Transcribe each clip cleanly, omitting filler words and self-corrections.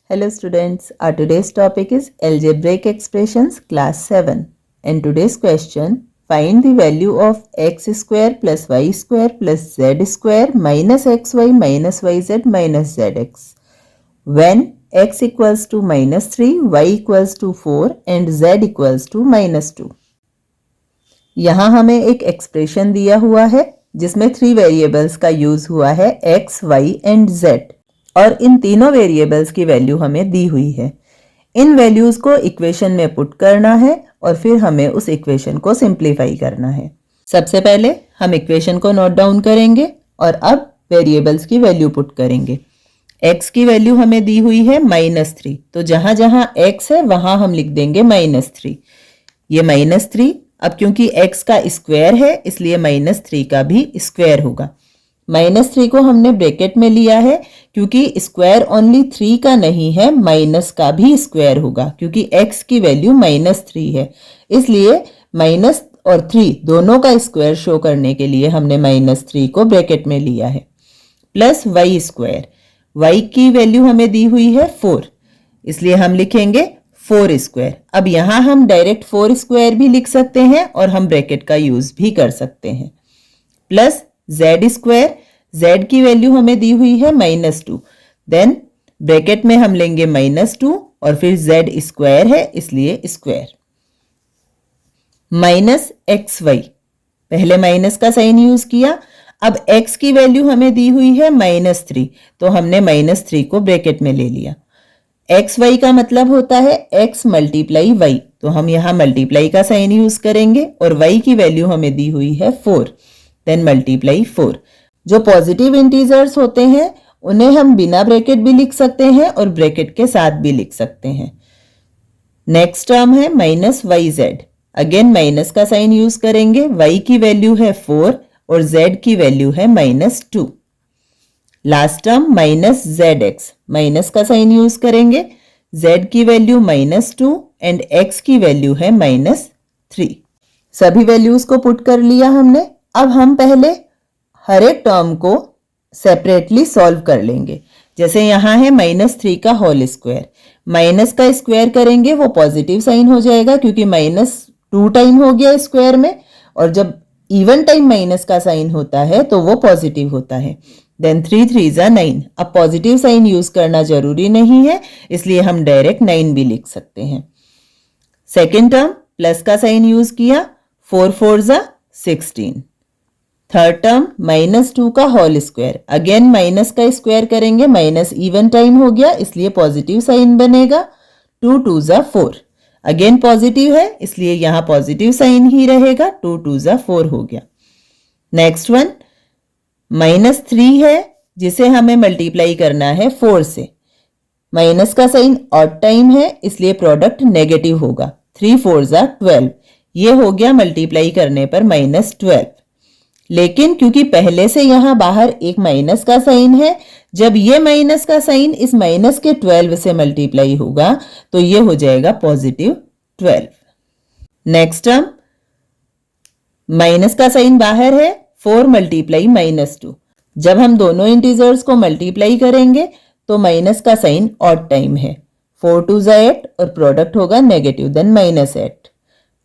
Hello students, our today's topic is algebraic expressions class 7 and today's question, find the value of x square plus y square plus z square minus xy minus yz minus zx when x equals to minus 3, y equals to 4 and z equals to minus 2। यहाँ हमें एक expression दिया हुआ है जिसमें 3 variables का use हुआ है x, y एंड z और इन तीनों वेरिएबल्स की वैल्यू हमें दी हुई है। इन वैल्यूज को इक्वेशन में पुट करना है और फिर हमें उस इक्वेशन को सिंप्लीफाई करना है। सबसे पहले हम इक्वेशन को नोट डाउन करेंगे और अब वेरिएबल्स की वैल्यू पुट करेंगे। x की वैल्यू हमें दी हुई है -3, तो जहां जहां x है वहां हम लिख देंगे -3। ये -3, अब क्योंकि x का स्क्वायर है इसलिए -3 का भी स्क्वायर होगा। -3 को हमने ब्रैकेट में लिया है क्योंकि स्क्वायर ओनली 3 का नहीं है, माइनस का भी स्क्वायर होगा क्योंकि x की वैल्यू -3 है, इसलिए माइनस और 3 दोनों का स्क्वायर शो करने के लिए हमने -3 को ब्रैकेट में लिया है। प्लस y स्क्वायर, y की वैल्यू हमें दी हुई है 4, इसलिए हम लिखेंगे 4 स्क्वायर। अब यहाँ हम डायरेक्ट 4 स्क्वायर भी लिख सकते हैं और हम ब्रैकेट का यूज भी कर सकते हैं। प्लस z स्क्वायर, z की वैल्यू हमें दी हुई है -2, देन ब्रैकेट में हम लेंगे -2 और फिर z स्क्वायर है इसलिए स्क्वायर। माइनस xy, पहले माइनस का साइन यूज किया। अब x की वैल्यू हमें दी हुई है -3, तो हमने -3 को ब्रैकेट में ले लिया। xy का मतलब होता है x मल्टीप्लाई y, तो हम यहाँ मल्टीप्लाई का साइन यूज करेंगे और y की वैल्यू हमें दी हुई है 4, देन मल्टीप्लाई 4। जो पॉजिटिव इंटीजर्स होते हैं उन्हें हम बिना ब्रैकेट भी लिख सकते हैं और ब्रैकेट के साथ भी लिख सकते हैं। नेक्स्ट टर्म है -yz, अगेन माइनस का साइन यूज करेंगे। y की वैल्यू है 4 और z की वैल्यू है -2। लास्ट टर्म -zx, माइनस का साइन यूज करेंगे। z की वैल्यू -2 एंड x की वैल्यू है -3। सभी वैल्यूज को पुट कर लिया हमने। अब हम पहले हर एक टर्म को सेपरेटली सॉल्व कर लेंगे। जैसे यहाँ है -3 का होल स्क्वायर, माइनस का स्क्वायर करेंगे वो पॉजिटिव साइन हो जाएगा क्योंकि -2 टाइम हो गया स्क्वायर में, और जब इवन टाइम माइनस का साइन होता है तो वो पॉजिटिव होता है। देन 3 3 9, अब पॉजिटिव साइन यूज करना जरूरी नहीं है इसलिए हम डायरेक्ट 9 भी लिख सकते हैं। सेकेंड टर्म प्लस का साइन यूज किया, 4 4 16। थर्ड टर्म -2 का होल स्क्वायर, अगेन माइनस का स्क्वायर करेंगे, माइनस इवन टाइम हो गया इसलिए पॉजिटिव साइन बनेगा। 2 2 4, अगेन पॉजिटिव है इसलिए यहाँ पॉजिटिव साइन ही रहेगा, 2 2 4 हो गया। नेक्स्ट वन -3 है जिसे हमें मल्टीप्लाई करना है 4 से। माइनस का साइन ऑड टाइम है इसलिए प्रोडक्ट नेगेटिव होगा, 3 4 12, ये हो गया मल्टीप्लाई करने पर -12। लेकिन क्योंकि पहले से यहां बाहर एक माइनस का साइन है, जब ये माइनस का साइन इस माइनस के 12 से मल्टीप्लाई होगा तो ये हो जाएगा +12। नेक्स्ट टर्म माइनस का साइन बाहर है, 4 मल्टीप्लाई -2, जब हम दोनों इंटीजर्स को मल्टीप्लाई करेंगे तो माइनस का साइन ऑड टाइम है, 4 2 8 और प्रोडक्ट होगा नेगेटिव, देन -8।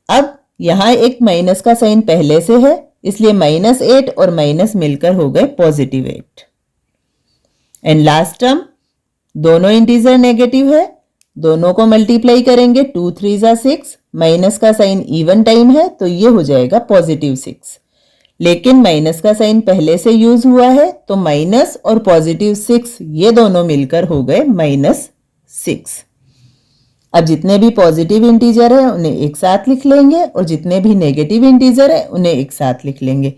अब यहां एक माइनस का साइन पहले से है इसलिए -8 और माइनस मिलकर हो गए +8। एंड लास्ट टर्म दोनों इंटीजर नेगेटिव है, दोनों को मल्टीप्लाई करेंगे, 2 3 6, माइनस का साइन इवन टाइम है तो ये हो जाएगा +6। लेकिन माइनस का साइन पहले से यूज हुआ है तो माइनस और +6 ये दोनों मिलकर हो गए -6। अब जितने भी पॉजिटिव इंटीजर है उन्हें एक साथ लिख लेंगे और जितने भी नेगेटिव इंटीजर है उन्हें एक साथ लिख लेंगे।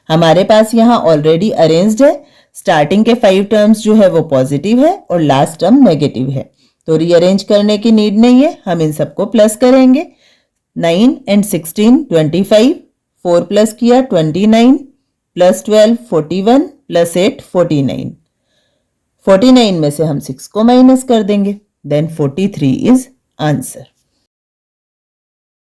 हमारे पास यहाँ ऑलरेडी अरेंज्ड है, स्टार्टिंग के 5 टर्म्स जो है वो पॉजिटिव है और लास्ट टर्म नेगेटिव है, तो रीअरेंज करने की नीड नहीं है, हम इन सबको प्लस करेंगे। 9 एंड 16 25, 4 प्लस किया 29, प्लस 12 41, प्लस 8 49। 49 में से हम 6 को माइनस कर देंगे, देन 43 इज आंसर।